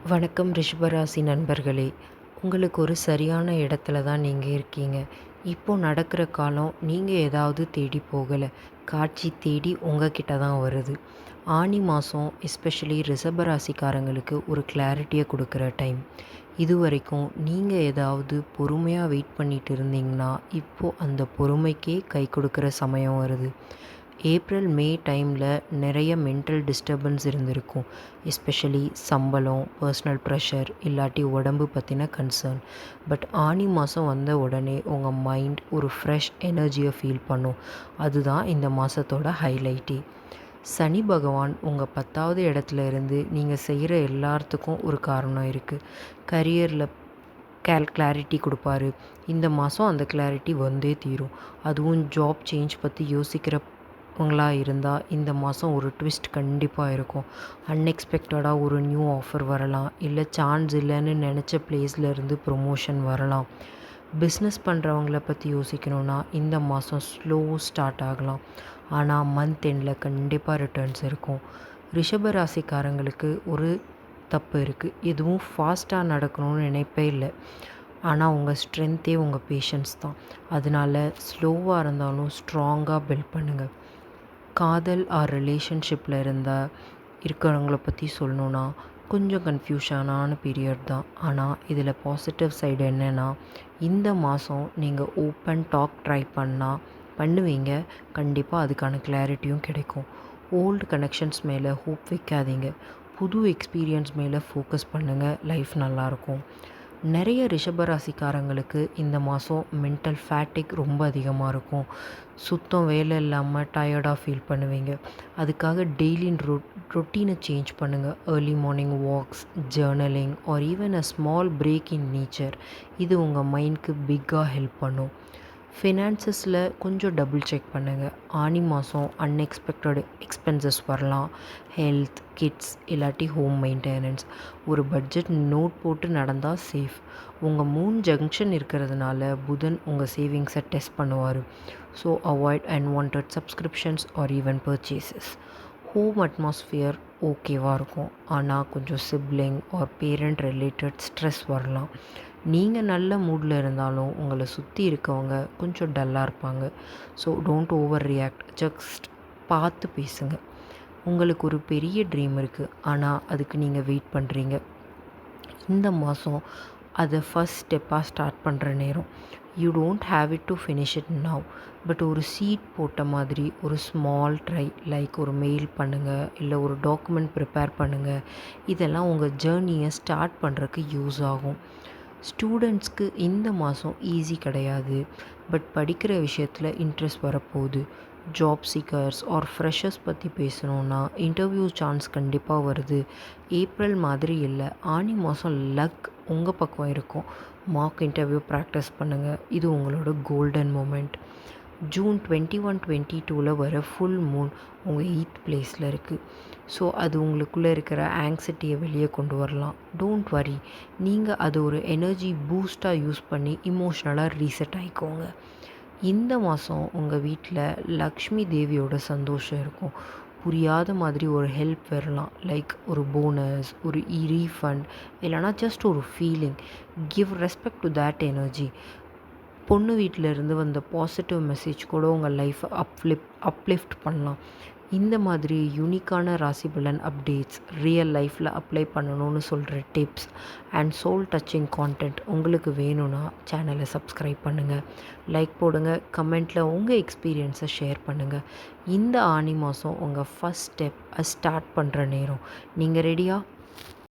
வணக்கம் ரிஷபராசி நண்பர்களே. உங்களுக்கு ஒரு சரியான இடத்துல தான் நீங்கள் இருக்கீங்க. இப்போ நடக்கிற காலம் நீங்கள் ஏதாவது தேடி போகலை, காட்சி தேடி உங்ககிட்ட தான் வருது. ஆனி மாதம் எஸ்பெஷலி ரிஷபராசிக்காரங்களுக்கு ஒரு கிளாரிட்டியை கொடுக்குற டைம். இதுவரைக்கும் நீங்கள் ஏதாவது பொறுமையாக வெயிட் பண்ணிட்டு இருந்தீங்கன்னா இப்போது அந்த பொறுமைக்கே கை கொடுக்குற சமயம் வருது. ஏப்ரல் மே டைமில் நிறைய மென்டல் டிஸ்டர்பன்ஸ் இருந்திருக்கும். எஸ்பெஷலி சம்பளம், பர்சனல் ப்ரெஷர், இல்லாட்டி உடம்பு பற்றின கன்சர்ன். பட் ஆனி மாதம் வந்த உடனே உங்கள் மைண்ட் ஒரு ஃப்ரெஷ் எனர்ஜியை ஃபீல் பண்ணும். அதுதான் இந்த மாதத்தோட ஹைலைட்டே. சனி பகவான் உங்கள் 10வது இடத்துல இருந்து நீங்கள் செய்கிற எல்லாத்துக்கும் ஒரு காரணம் இருக்குது. கரியரில் கிளாரிட்டி கொடுப்பாரு. இந்த மாதம் அந்த கிளாரிட்டி வந்தே தீரும். அதுவும் ஜாப் சேஞ்ச் பற்றி யோசிக்கிறவங்களா இருந்தால் இந்த மாதம் ஒரு ட்விஸ்ட் கண்டிப்பாக இருக்கும். அன்எக்ஸ்பெக்டடாக ஒரு நியூ ஆஃபர் வரலாம், இல்லை சான்ஸ் இல்லைன்னு நினச்ச பிளேஸில் இருந்து ப்ரொமோஷன் வரலாம். பிஸ்னஸ் பண்ணுறவங்கள பற்றி யோசிக்கணுன்னா இந்த மாதம் ஸ்லோ ஸ்டார்ட் ஆகலாம். ஆனால் மந்த் எண்டில் கண்டிப்பாக ரிட்டர்ன்ஸ் இருக்கும். ரிஷப ராசிக்காரங்களுக்கு ஒரு தப்பு இருக்குது. எதுவும் ஃபாஸ்ட்டாக நடக்கணும்னு நினைப்பே இல்லை. ஆனால் உங்கள் ஸ்ட்ரென்த்தே உங்கள் பேஷன்ஸ் தான். அதனால் ஸ்லோவாக இருந்தாலும் ஸ்ட்ராங்காக பில்ட் பண்ணுங்கள். காதல் ஆர் ரிலேஷன்ஷிப்பில் இருக்கிறவங்கள பற்றி சொல்லணுன்னா கொஞ்சம் கன்ஃபியூஷனான பீரியட் தான். ஆனால் இதில் பாசிட்டிவ் சைடு என்னென்னா, இந்த மாதம் நீங்கள் ஓப்பன் டாக் ட்ரை பண்ணுவீங்க. கண்டிப்பாக அதுக்கான கிளாரிட்டியும் கிடைக்கும். ஓல்டு கனெக்ஷன்ஸ் மேலே ஹோப் வைக்காதீங்க. புது எக்ஸ்பீரியன்ஸ் மேலே ஃபோக்கஸ் பண்ணுங்கள். லைஃப் நல்லாயிருக்கும். நிறைய ரிஷபராசிக்காரங்களுக்கு இந்த மாதம் மென்டல் ஃபேட்டிக் ரொம்ப அதிகமாக இருக்கும். சுத்தம் வேலை இல்லாமல் டயர்டாக ஃபீல் பண்ணுவீங்க. அதுக்காக டெய்லி ரொட்டீனை சேஞ்ச் பண்ணுங்கள். Early morning walks, journaling R even a small break in nature. இது உங்கள் மைண்டுக்கு பிக்காக ஹெல்ப் பண்ணும். ஃபினான்சஸில் கொஞ்சம் டபுள் செக் பண்ணுங்கள். ஆனி மாதம் அன்எக்ஸ்பெக்டட் எக்ஸ்பென்சஸ் வரலாம். ஹெல்த், கிட்ஸ் இல்லாட்டி ஹோம் மெயின்டெனன்ஸ். ஒரு பட்ஜெட் நோட் போட்டு நடந்தால் சேஃப். உங்கள் மூன் ஜங்ஷன் இருக்கிறதுனால புதன் உங்கள் சேவிங்ஸை டெஸ்ட் பண்ணுவார். So avoid unwanted subscriptions or even purchases. Home atmosphere ஓகேவாக இருக்கும். ஆனால் கொஞ்சம் sibling or parent related stress வரலாம். நீங்கள் நல்ல மூடில் இருந்தாலும் உங்களை சுற்றி இருக்கவங்க கொஞ்சம் டல்லாக இருப்பாங்க. So don't over react. Just பார்த்து பேசுங்க. உங்களுக்கு ஒரு பெரிய ட்ரீம் இருக்குது, ஆனால் அதுக்கு நீங்கள் வெயிட் பண்ணுறீங்க. இந்த மாதம் அதை ஃபஸ்ட் ஸ்டெப்பாக ஸ்டார்ட் பண்ணுற நேரம். You don't have it to finish it now. But ஒரு சீட் போட்ட மாதிரி ஒரு ஸ்மால் ட்ரை, லைக் ஒரு மெயில் பண்ணுங்கள், இல்லை ஒரு டாக்குமெண்ட் ப்ரிப்பேர் பண்ணுங்கள். இதெல்லாம் உங்கள் ஜேர்னியை ஸ்டார்ட் பண்ணுறதுக்கு யூஸ் ஆகும். ஸ்டூடெண்ட்ஸ்க்கு இந்த மாதம் ஈஸி கிடையாது. பட் படிக்கிற விஷயத்தில் இன்ட்ரெஸ்ட் வரப்போகுது. ஜாப் சீக்கர்ஸ் ஆர் ஃப்ரெஷர்ஸ் பற்றி பேசணுன்னா இன்டர்வியூ சான்ஸ் கண்டிப்பாக வருது. ஏப்ரல் மாதிரி இல்லை, ஆனி மாதம் லக் உங்கள் பக்கம் இருக்கும். மார்க் இன்டர்வியூ ப்ராக்டிஸ் பண்ணுங்கள். இது உங்களோட கோல்டன் மூமெண்ட். ஜூன் 21-22 வர ஃபுல் மூன் உங்கள் 8th பிளேஸில் இருக்குது. ஸோ அது உங்களுக்குள்ளே இருக்கிற ஆங்ஸைட்டியை வெளியே கொண்டு வரலாம். Don't worry. நீங்கள் அது ஒரு எனர்ஜி பூஸ்ட்டாக யூஸ் பண்ணி இமோஷ்னலாக ரீசெட் ஆகிக்கோங்க. இந்த மாதம் உங்கள் வீட்டில் லக்ஷ்மி தேவியோட சந்தோஷம் இருக்கும். புரியாத மாதிரி ஒரு ஹெல்ப் வரலாம், லைக் ஒரு போனஸ், ஒரு ரீஃபண்ட், இல்லைனா ஜஸ்ட் ஒரு feeling. Give respect to that energy. பொண்ணு வீட்டிலேருந்து வந்த பாசிட்டிவ் மெசேஜ் கூட உங்கள் லைஃப்பை அப்லிஃப்ட் பண்ணலாம். இந்த மாதிரி யூனிக்கான ராசி பலன் அப்டேட்ஸ், ரியல் லைஃப்பில் அப்ளை பண்ணணும்னு சொல்கிற tips and soul touching content உங்களுக்கு வேணும்னா சேனலை சப்ஸ்கிரைப் பண்ணுங்கள், லைக் போடுங்க, கமெண்ட்டில் உங்கள் எக்ஸ்பீரியன்ஸை ஷேர் பண்ணுங்கள். இந்த ஆனி மாதம் உங்கள் ஃபஸ்ட் ஸ்டெப் ஸ்டார்ட் பண்ணுற நேரம். நீங்கள் ரெடியா?